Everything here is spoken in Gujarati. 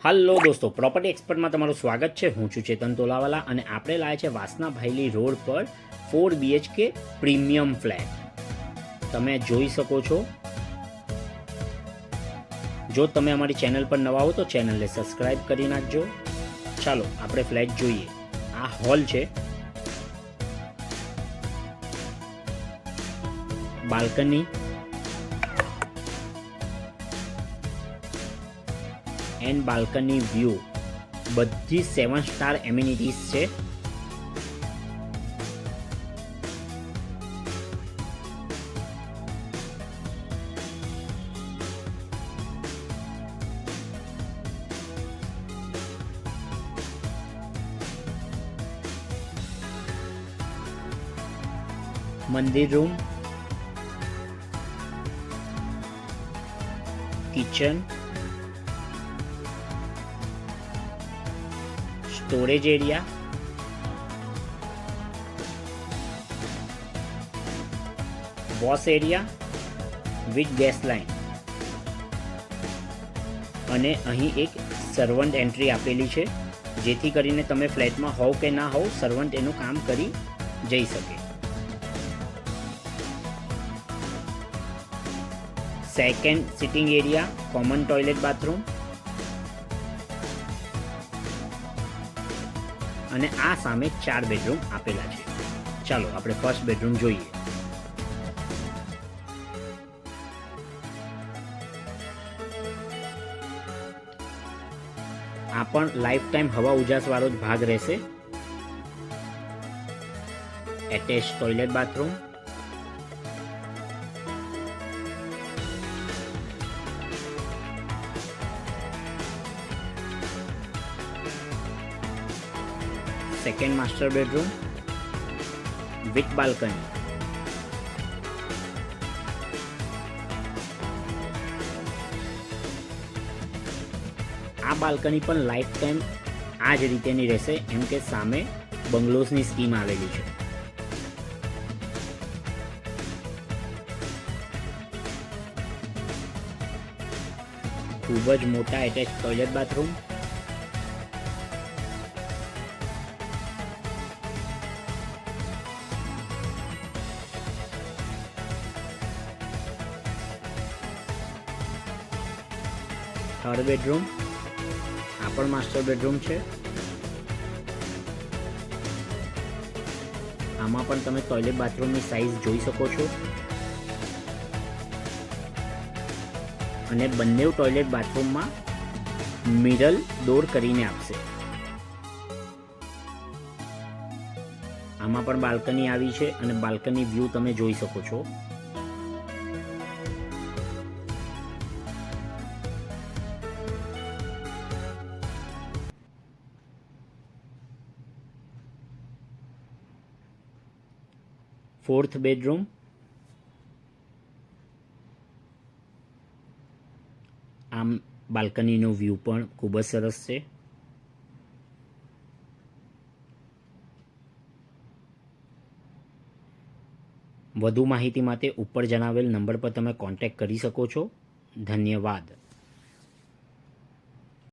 હાલો દોસ્તો, પ્રોપર્ટી એક્સપર્ટમાં તમારું સ્વાગત છે। હું છું ચેતન તોલાવાલા અને આપણે લાયા છે વાસના ભાયલી રોડ પર 4 BHK પ્રીમિયમ ફ્લેટ। તમે જોઈ શકો છો। જો તમે અમારી ચેનલ પર નવા હો તો ચેનલને સબસ્ક્રાઇબ કરી નાખજો। ચાલો આપણે ફ્લેટ જોઈએ। આ હોલ છે, બાલ્કની એન્ડ બાલ્કની વ્યૂ, બધી 7 સ્ટાર એમ્યુનિટીઝ છે। મંદિર room, kitchen, storage area, wash area with gas line અને અહીં એક સર્વન્ટ એન્ટ્રી આપેલી છે, જેથી કરીને તમે ફ્લેટમાં હોવ કે ના હોવ સર્વન્ટ એનું કામ કરી જઈ શકે। Second sitting area, common toilet bathroom અને આ સામે 4 બેડરૂમ આપેલા છે। ચાલો આપણે ફર્સ્ટ બેડરૂમ જોઈએ। આ પણ લાઈફ ટાઈમ હવા ઉજાસ વાળો જ ભાગ રહેશે। Attach toilet bathroom, second master bedroom with balcony, આ બાલ્કની પણ લાઈફ ટાઈમ આ જ રીતેની રહેશે, એમ કે સામે બંગલોઝની સ્કીમ આવેલી છે। ખૂબ જ મોટા attach toilet bathroom, third bedroom, આ પણ માસ્ટર બેડરૂમ છે। આમાં પણ તમે ટોયલેટ બાથરૂમની સાઇઝ જોઈ શકો છો અને બંને ટોયલેટ બાથરૂમમાં મિરર ડોર કરીને આપશે। આમાં પણ બાલ્કની આવી છે અને બાલ્કની વ્યૂ તમે જોઈ શકો છો। ફોર્થ બેડરૂમ, આમ બાલ્કનીનો વ્યૂ પણ ખૂબ જ સરસ છે। વધુ માહિતી માટે ઉપર જણાવેલ નંબર પર તમે કોન્ટેક્ટ કરી શકો છો। ધન્યવાદ।